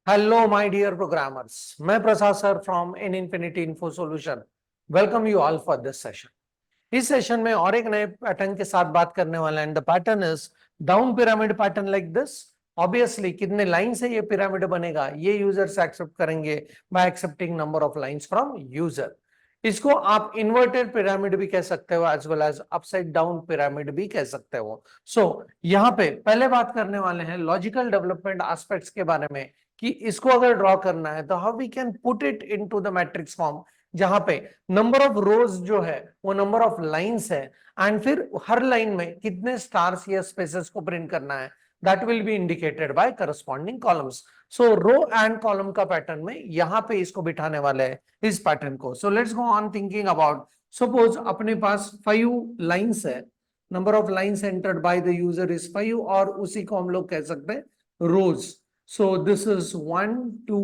Hello my dear programmers, मैं Prasad sir from in infinity info solution welcome you all for this session. इस session में और एक नए पैटर्न के साथ बात करने वाले हैं। The pattern is down pyramid pattern like this. Obviously कितने लाइन से ये पिरामिड बनेगा ये यूजर्स एक्सेप्ट करेंगे by accepting number of lines from user. इसको आप इन्वर्टेड पिरामिड भी कह सकते हो as well as upside down pyramid भी कह सकते हो। सो यहाँ पे पहले बात करने वाले हैं लॉजिकल डेवलपमेंट एस्पेक्ट्स के बारे में कि इसको अगर ड्रॉ करना है तो how we can put it into the matrix form, जहां पे नंबर ऑफ रोज जो है वो नंबर ऑफ लाइंस है एंड फिर हर लाइन में कितने स्टार्स या स्पेसेस को प्रिंट करना है that will be indicated by corresponding columns. So row and column का पैटर्न में यहां पे इसको बिठाने वाले हैं इस पैटर्न को। सो let's go on thinking about suppose अपने पास 5 लाइंस है, number of lines entered by the user is 5 और उसी को हम लोग कह सकते हैं रोज। So this is 1, 2,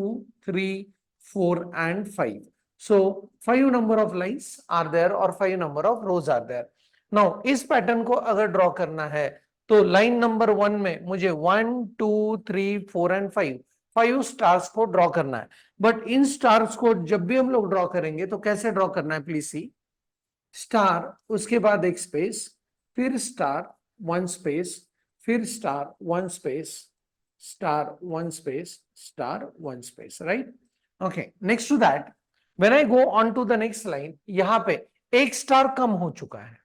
3, 4 and 5. So 5 number of lines are there or 5 number of rows are there. Now इस पैटर्न को अगर ड्रॉ करना है तो लाइन नंबर 1 में मुझे 1, 2, 3, 4 and 5 स्टार्स को ड्रॉ करना है। बट इन स्टार्स को जब भी हम लोग ड्रॉ करेंगे तो कैसे ड्रॉ करना है, प्लीज सी। स्टार, उसके बाद एक स्पेस, फिर स्टार 1 स्पेस, फिर star 1 space, star 1 space, star 1 space, right? Okay, next to that when I go on to the next line, यहां पे एक स्टार कम हो चुका है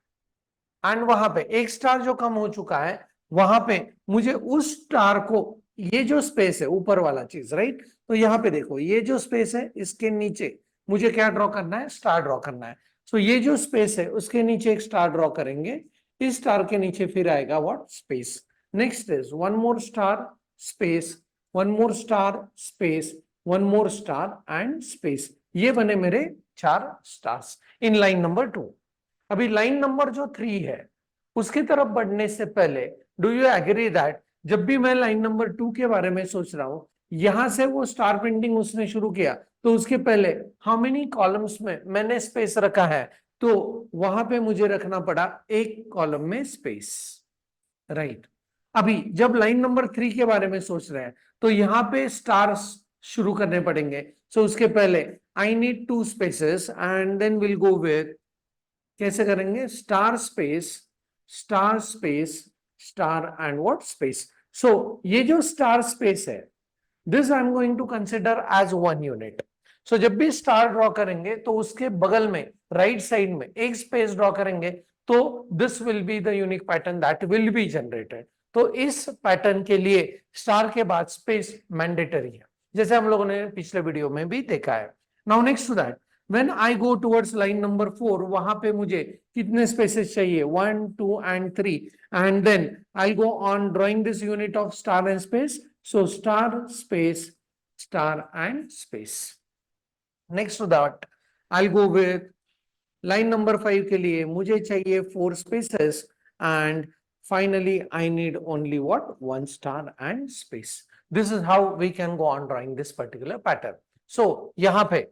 एंड वहां पे एक स्टार जो कम हो चुका है वहां पे मुझे उस स्टार को, ये जो स्पेस है ऊपर वाला चीज, राइट? तो यहां पे देखो ये जो स्पेस है इसके नीचे मुझे क्या ड्रॉ करना है, स्टार ड्रॉ करना है। सो ये जो स्पेस है उसके नीचे एक स्टार ड्रॉ करेंगे, इस स्टार के नीचे फिर आएगा what, space. Next is one more star space, one more star space, one more star and space. ये बने मेरे 4 स्टार्स इन लाइन नंबर 2। अभी लाइन नंबर जो 3 है उसकी तरफ बढ़ने से पहले डू यू एग्री दैट जब भी मैं लाइन नंबर 2 के बारे में सोच रहा हूं, यहां से वो स्टार प्रिंटिंग उसने शुरू किया तो उसके पहले हाउ मेनी कॉलम्स में मैंने स्पेस रखा है, तो वहां पे मुझे रखना पड़ा एक कॉलम में स्पेस, राइट? अभी जब लाइन नंबर 3 के बारे में सोच रहे हैं तो यहां पे स्टार्स शुरू करने पड़ेंगे। सो उसके पहले I need 2 spaces and then will go with, कैसे करेंगे, star space, star space, star and what, space. So ये जो स्टार स्पेस है this I am going to consider as 1 unit. So जब भी स्टार ड्रॉ करेंगे तो उसके बगल में राइट साइड में एक स्पेस ड्रॉ करेंगे तो this will be the unique pattern that will be generated. तो इस पैटर्न के लिए स्टार के बाद स्पेस मैंडेटरी है, जैसे हम लोगों ने पिछले वीडियो में भी देखा है। Now next to that when I go towards line number 4, वहां पे मुझे कितने स्पेसेस चाहिए, 1, 2 and 3 and then I go on drawing this unit of star and space. So star space, star and space. Next to that I go with line number 5 के लिए मुझे चाहिए 4 spaces and finally I need only what, 1 star and space. This is how we can go on drawing this particular pattern. So यहाँ पे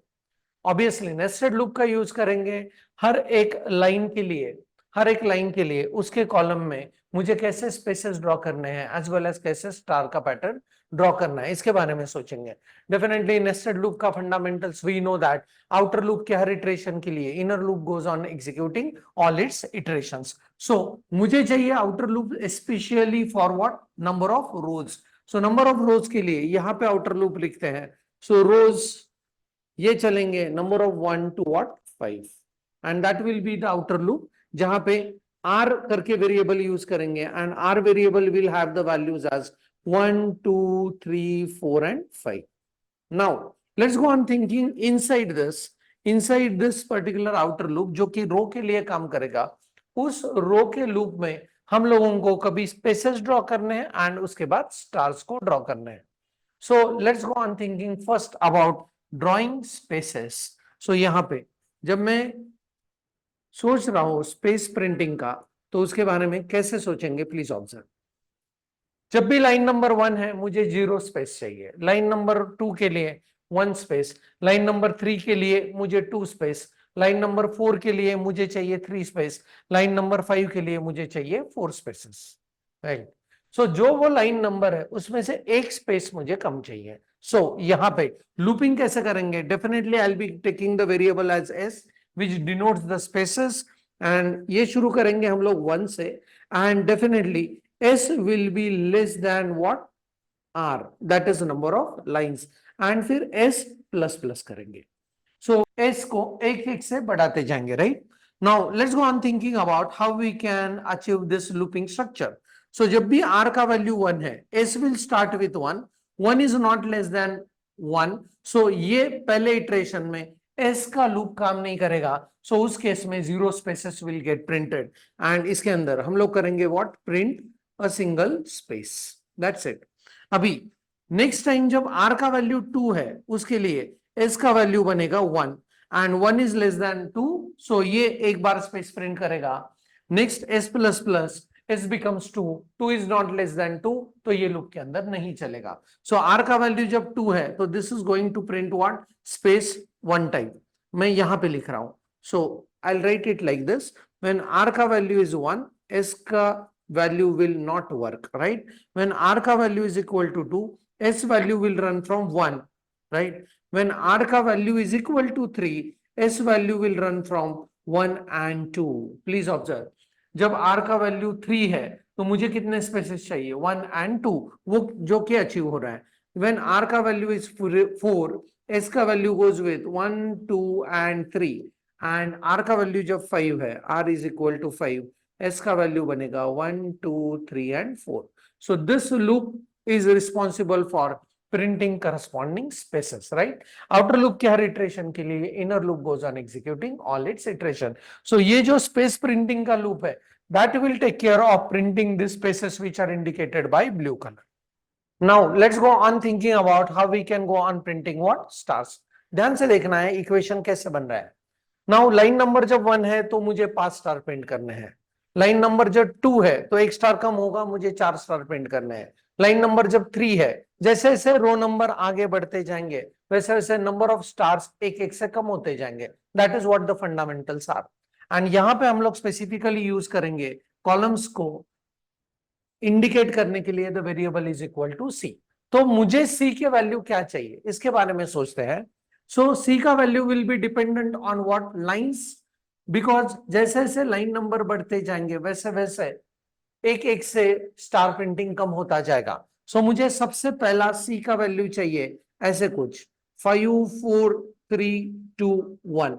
obviously nested loop का use करेंगे हर एक line के लिए, हर एक लाइन के लिए उसके कॉलम में मुझे कैसे स्पेसेस ड्रॉ करने हैं एज वेल एज कैसे स्टार का पैटर्न ड्रॉ करना है, इसके बारे में सोचेंगे। डेफिनेटली नेस्टेड लूप का fundamentals we know that outer loop के हर इटरेशन के लिए inner loop goes on executing all its iterations. So मुझे चाहिए outer loop specially for what, number of rows. So number of rows के लिए यहाँ पे आउटर लूप लिखते हैं। सो रोज ये चलेंगे number of 1 to what, 5 and that will be the outer loop, जहां पे आर करके वेरिएबल यूज करेंगे and r variable will have the values as 1, 2, 3, 4 and 5। Now let's go on thinking inside this particular outer loop जो कि रो के लिए काम करेगा। उस रो के लूप में हम लोगों को कभी स्पेसेस ड्रॉ करने हैं एंड उसके बाद स्टार्स को ड्रॉ करने हैं। So let's go on thinking first about drawing spaces. So यहां पे जब मैं सोच रहा हूं स्पेस प्रिंटिंग का तो उसके बारे में कैसे सोचेंगे, प्लीज ऑब्जर्व। जब भी लाइन नंबर 1 है मुझे 0 स्पेस चाहिए, लाइन नंबर 2 के लिए 1 स्पेस, लाइन नंबर 3 के लिए मुझे 2 स्पेस, लाइन नंबर 4 के लिए मुझे चाहिए 3 स्पेस, लाइन नंबर 5 के लिए मुझे चाहिए 4 स्पेसेस, राइट? सो जो वो लाइन नंबर है उसमें से एक स्पेस मुझे कम चाहिए। सो यहाँ पे लूपिंग कैसे करेंगे? Definitely I will be taking the variable as S which denotes the spaces, and ये शुरू करेंगे हम लोग 1 से, and definitely S will be less than what? R, that is number of lines, and फिर एस प्लस प्लस करेंगे। So S को एक एक से बढ़ाते जाएंगे, right? Now let's go on thinking about how we can achieve this looping structure. So जब भी आर का वैल्यू 1 है, S will start with 1, 1 is not less than 1, सो ये पहले इटरेशन में एस का लूप काम नहीं करेगा, सो उस केस में zero spaces will get printed, and इसके अंदर हम लोग करेंगे what? Print a single space, that's it. अभी नेक्स्ट टाइम जब आर का वैल्यू 2 है, उसके लिए एस का वैल्यू बनेगा 1, एंड 1 इज लेस देन 2, सो ये एक बार स्पेस प्रिंट करेगा। Next S plus plus, S becomes 2, 2 is not less than 2, तो ये लूप के अंदर नहीं चलेगा। सो आर का वैल्यू जब 2 है तो this is going to print what? Space 1 time. मैं यहां पे लिख रहा हूं, so I will write it like this, when R का वैल्यू इज 1, एस का value will not work, right? When R का value is equal to 2, S value will run from 1, right? When r का value is equal to 3, s value will run from 1 and 2. Please observe, जब r का value 3 है तो मुझे कितने spaces चाहिए? 1 and 2, वो जो कि अचीव हो रहा है। When r का value is 4, s का value goes with 1, 2 and 3, and r का value जब 5 है, r is equal to 5, s का value बनेगा 1, 2, 3 and 4. So this loop is responsible for printing corresponding spaces, right? Outer loop के हर iteration के लिए inner loop goes on executing all its iteration. So ये जो space printing का loop है, that will take care of printing the spaces which are indicated by blue color. Now let's go on thinking about how we can go on printing what? Stars. ध्यान से देखना है equation कैसे बन रहा है। नाउ लाइन नंबर जब 1 है तो मुझे 5 स्टार प्रिंट करने हैं। लाइन नंबर जब 2 है तो 1 स्टार कम होगा, मुझे 4 स्टार प्रिंट करने हैं। लाइन नंबर जब 3 है, जैसे जैसे रो नंबर आगे बढ़ते जाएंगे वैसे वैसे नंबर ऑफ स्टार्स एक एक से कम होते जाएंगे। That is what the fundamentals are, and यहाँ पे हम लोग स्पेसिफिकली यूज करेंगे कॉलम्स को इंडिकेट करने के लिए the variable is equal to C. तो मुझे सी के वैल्यू क्या चाहिए इसके बारे में सोचते हैं। सो सी का value will be dependent on what? Lines, because जैसे जैसे लाइन नंबर बढ़ते जाएंगे वैसे वैसे एक एक से स्टार प्रिंटिंग कम होता जाएगा। सो मुझे सबसे पहला सी का वैल्यू चाहिए ऐसे कुछ 5, 4, 3, 2, 1।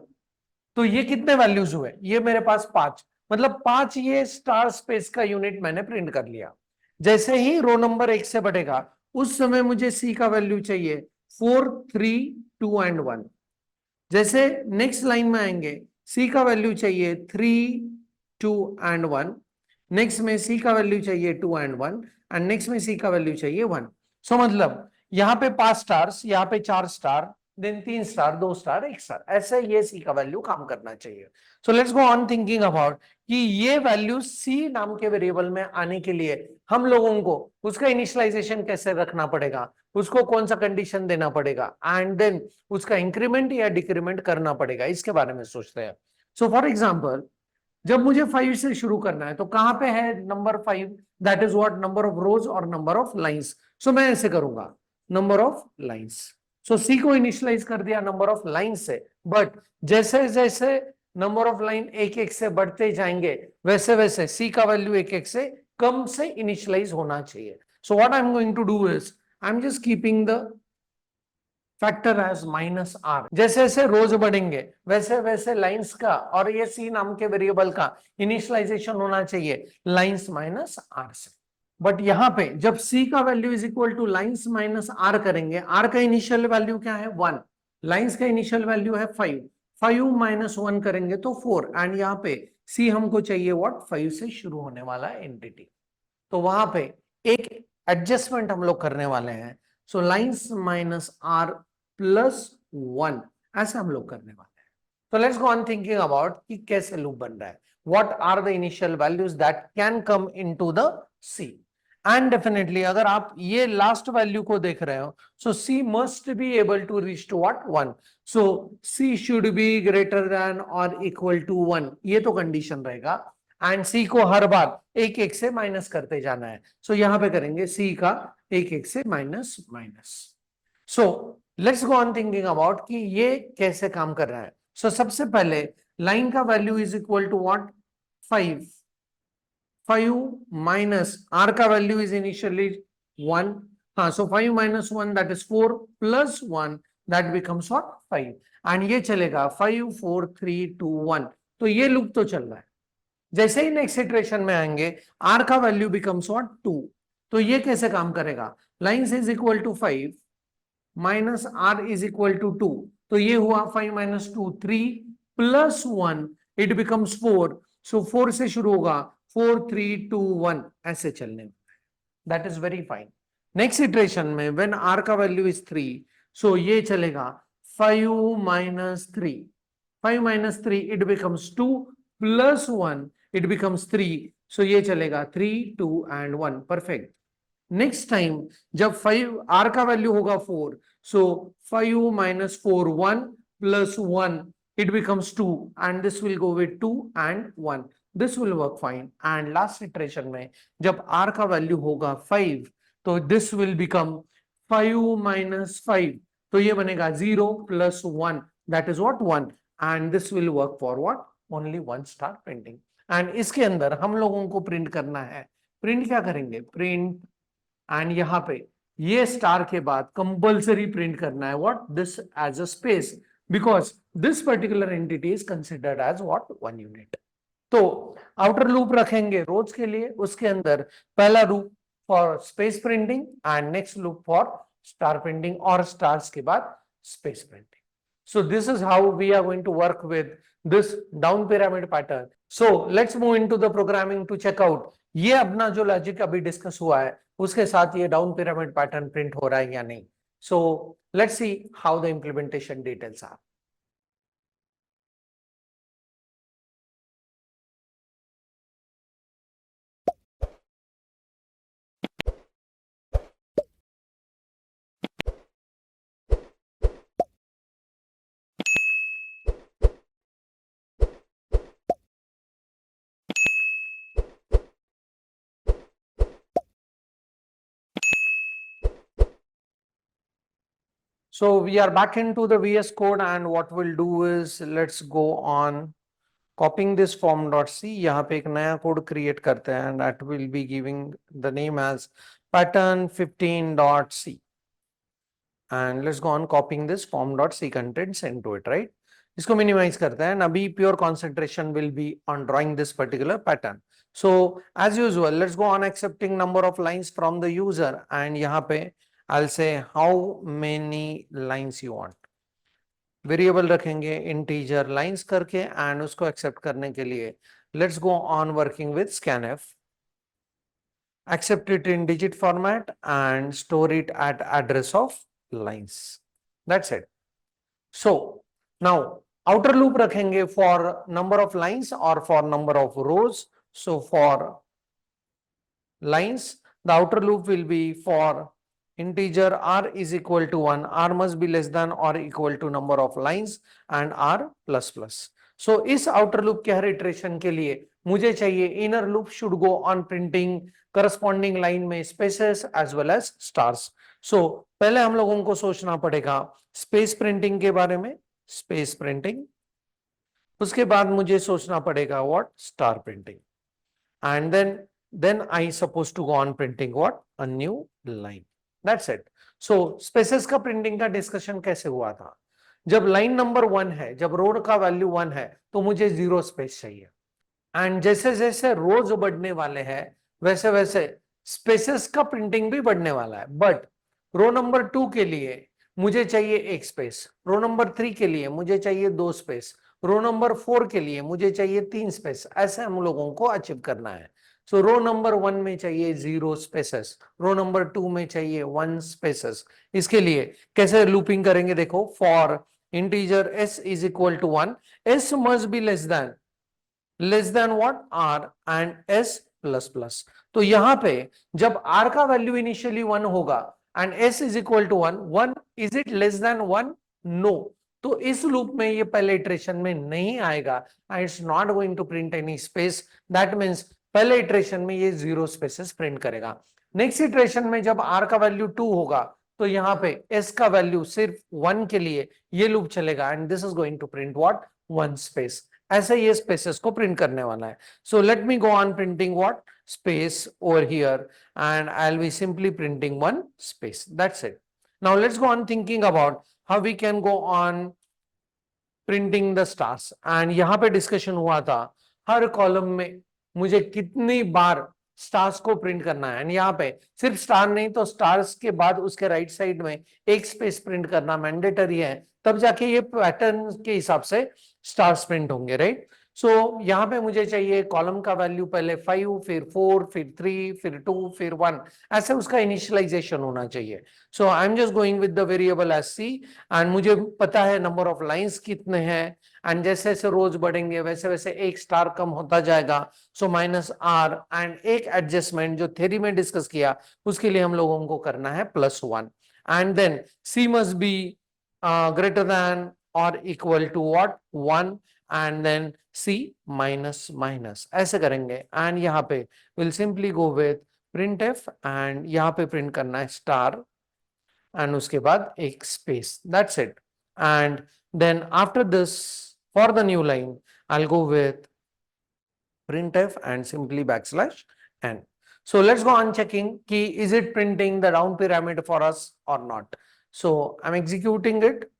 तो ये कितने वैल्यूज हुए? ये मेरे पास 5, मतलब 5 ये स्टार स्पेस का यूनिट मैंने प्रिंट कर लिया। जैसे ही रो नंबर 1 से बढ़ेगा उस समय मुझे सी का वैल्यू चाहिए 4, 3, 2 एंड 1। जैसे नेक्स्ट लाइन में आएंगे सी का वैल्यू चाहिए 3, 2 एंड 1, नेक्स्ट में सी का वैल्यू चाहिए 2 एंड 1, एंड नेक्स्ट में सी का वैल्यू चाहिए 1। सो मतलब यहाँ पे 5 स्टार्स, यहाँ पे 4 star, then 3 star, 2 star, 1 star, ऐसे ये सी का वैल्यू काम करना चाहिए। So let's go on thinking about कि ये वैल्यू सी नाम के वेरिएबल में आने के लिए हम लोगों को उसका इनिशियलाइजेशन कैसे रखना पड़ेगा, उसको कौन सा कंडीशन देना पड़ेगा, एंड देन उसका इंक्रीमेंट या डिक्रीमेंट करना पड़ेगा, इसके बारे में सोचते हैं। सो फॉर एग्जाम्पल जब मुझे 5 से शुरू करना है तो कहां पे है number 5? That is what? Number of रोज और नंबर ऑफ लाइंस। सो मैं ऐसे करूंगा नंबर ऑफ लाइंस। सो सी को इनिशियलाइज कर दिया नंबर ऑफ लाइन से, बट जैसे जैसे नंबर ऑफ लाइन एक एक से बढ़ते जाएंगे वैसे वैसे सी का वैल्यू एक एक से कम से इनिशियलाइज होना चाहिए। So what I am going to do is I am just keeping the factor as minus r. जैसे जैसे रोज बढ़ेंगे वैसे वैसे लाइंस का और ये सी नाम के वेरिएबल का इनिशियलाइजेशन होना चाहिए लाइंस माइनस आर से। बट यहाँ पे जब सी का value is equal to lines minus r करेंगे, आर का इनिशियल वैल्यू क्या है? 1, लाइंस का इनिशियल वैल्यू है 5, 5 माइनस 1 करेंगे तो 4, एंड यहाँ पे सी हमको चाहिए व्हाट? 5 से शुरू होने वाला एंटिटी। तो वहां पे एक एडजस्टमेंट हम लोग करने वाले हैं। So lines minus R plus 1 ऐसे हम लोग करने वाले हैं। तो let's go on thinking about कि कैसे लूप बन रहा है, what are the initial values that can come into the C. And definitely अगर आप ये लास्ट वैल्यू को देख रहे हो, so C must be able to reach to what? 1। So C should be greater than और इक्वल टू 1, ये तो कंडीशन रहेगा, एंड सी को हर बार एक एक से माइनस करते जाना है। सो यहां पे करेंगे सी का एक एक से minus minus. So let's go on thinking about कि ये कैसे काम कर रहा है. सो सबसे पहले लाइन का value is equal to what, 5. 5 minus r का वैल्यू इज इनिशियली 1. हाँ, so 5 minus 1 that is 4 plus 1 that becomes what, 5. And ये चलेगा 5 4 3 2 1. तो ये लूप तो चल रहा है. जैसे ही नेक्स्ट इटरेशन में आएंगे आर का वैल्यू बिकम्स व्हाट, 2. तो ये कैसे काम करेगा, lines is equal to 5 minus r is equal to 2. तो ये हुआ 5 minus 2 3 plus 1 it becomes 4. So 4 से शुरू होगा, 4 3 2 1 ऐसे चलने में. That is very fine. Next iteration में व्हेन आर का वैल्यू इज 3, सो ये चलेगा 5 minus 3. 5 minus 3 it becomes 2 plus 1 it becomes 3. सो ये चलेगा 3 2 एंड 1. परफेक्ट. नेक्स्ट टाइम जब 5 आर का वैल्यू होगा 4, सो 5 minus 4 1 plus 1 it becomes 2 and this will go with 2 and 1. this will work fine. and last iteration में जब r का value होगा 5, तो this will become 5 minus 5. तो ये बनेगा 0 plus 1 that is what, 1. and this will work for what, only one star printing. and इसके अंदर हम लोगों को प्रिंट करना है. प्रिंट क्या करेंगे, प्रिंट एंड यहाँ पे ये स्टार के बाद कंपल्सरी प्रिंट करना है what, this as a space, because this particular entity is considered as what, 1 unit. तो आउटर लूप रखेंगे रोज के लिए, उसके अंदर पहला loop for space printing and next loop for star printing, और स्टार्स के बाद space printing. So this is how we are going to work with this down pyramid pattern. So let's move into the programming to check out ये अपना जो logic अभी discuss हुआ है उसके साथ ये डाउन पिरामिड पैटर्न प्रिंट हो रहा है या नहीं. So let's see how the implementation details are. So we are back into the VS Code and what we'll do is let's go on copying this form.c. यहाँ पे एक नया code create करते हैं and that will be giving the name as pattern15.c. and let's go on copying this form.c contents into it, right? इसको minimise करते हैं. अभी pure concentration will be on drawing this particular pattern. So as usual, let's go on accepting number of lines from the user and यहाँ पे I'll say how many lines you want. Variable रखेंगे integer lines करके and उसको accept करने के लिए let's go on working with scanf. Accept it in digit format and store it at address of lines. That's it. So now outer loop रखेंगे for number of lines or for number of rows. So for lines the outer loop will be for integer r is equal to 1, r must be less than or equal to number of lines and r plus plus. So इस outer loop के हर iteration के लिए मुझे चाहिए inner loop should go on printing corresponding line में spaces as well as stars. So पहले हम लोगों को सोचना पड़ेगा space printing के बारे में, space printing. उसके बाद मुझे सोचना पड़ेगा what, star printing. And then I supposed to go on printing what, a new line. That's it. So spaces का प्रिंटिंग का डिस्कशन कैसे हुआ था, जब लाइन नंबर 1 है, जब रो का वैल्यू 1 है तो मुझे 0 स्पेस चाहिए. एंड जैसे जैसे रोज बढ़ने वाले हैं वैसे वैसे स्पेसेस का प्रिंटिंग भी बढ़ने वाला है. बट रो नंबर 2 के लिए मुझे चाहिए 1 स्पेस, रो नंबर 3 के लिए मुझे चाहिए 2 स्पेस, रो नंबर 4 के लिए मुझे चाहिए 3 स्पेस. ऐसे हम लोगों को अचीव करना है. सो रो नंबर 1 में चाहिए 0 स्पेसेस, रो नंबर 2 में चाहिए 1 स्पेसेस. इसके लिए कैसे लूपिंग करेंगे देखो, for integer s is equal to 1, s must be less than what, r and s plus plus. तो यहां पे जब r का वैल्यू इनिशियली 1 होगा and s is equal to 1, 1 is it less than 1, no. तो इस लूप में ये पहले इटरेशन में नहीं आएगा and it's not going to print any space. That means पहले इटरेशन में ये 0 स्पेसेस प्रिंट करेगा. नेक्स्ट इटरेशन में जब r का वैल्यू 2 होगा तो यहाँ पे s का वैल्यू सिर्फ 1 के लिए ये लूप चलेगा and this is going to print what 1 space. ऐसे ये स्पेसेस को प्रिंट करने वाला है। So let me go on printing what space over here and I'll be simply printing one space. That's it. Now let's go on thinking about how we can go on printing the stars. And यहाँ पे discussion हुआ था हर column में मुझे कितनी बार stars को print करना है। एंड यहाँ पे सिर्फ स्टार नहीं तो स्टार्स के बाद उसके राइट साइड में एक स्पेस प्रिंट करना मैंडेटरी है, तब जाके ये पैटर्न के हिसाब से स्टार्स प्रिंट होंगे, राइट। सो यहाँ पे मुझे चाहिए कॉलम का वैल्यू पहले 5, फिर 4, फिर 3, फिर 2, फिर 1, ऐसे उसका इनिशियलाइजेशन होना चाहिए। So I am just going with the variable as C and मुझे पता है नंबर ऑफ लाइंस कितने हैं एंड जैसे जैसे रोज बढ़ेंगे वैसे वैसे एक स्टार कम होता जाएगा। सो माइनस आर एंड एक एडजस्टमेंट जो थ्योरी में डिस्कस किया उसके लिए हम लोगों को करना है +1 and then C must be greater than और equal to what 1 and then C minus minus ऐसे करेंगे एंड यहाँ पे will simply go with print F and यहाँ पे प्रिंट करना है स्टार एंड उसके बाद एक स्पेस, दैट्स इट। And then after this for the new line I will go with printf and simply \n. So let's go on checking key, is it printing the down pyramid for us or not? So I'm executing it.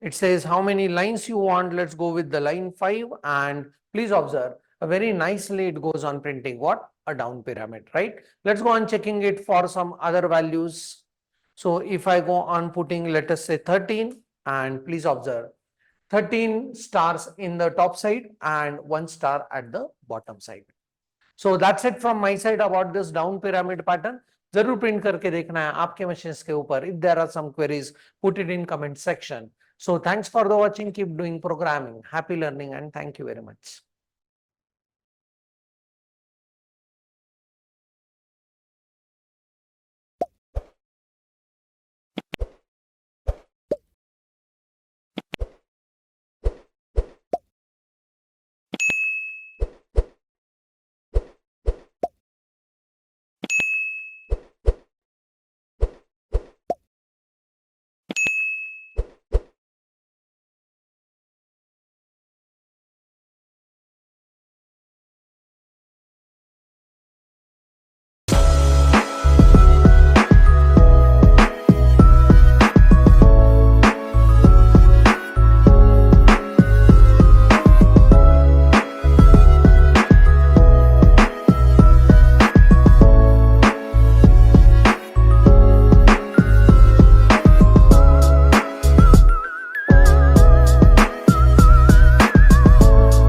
It says how many lines you want. Let's go with the line 5 and please observe very nicely it goes on printing what? A down pyramid, right? Let's go on checking it for some other values. So if I go on putting, let us say 13, and please observe 13 stars in the top side and 1 star at the bottom side. So that's it from my side about this down pyramid pattern. जरूर print करके देखना है आपके machines के ऊपर. If there are some queries, put it in comment section. So thanks for the watching. Keep doing programming. Happy learning and thank you very much.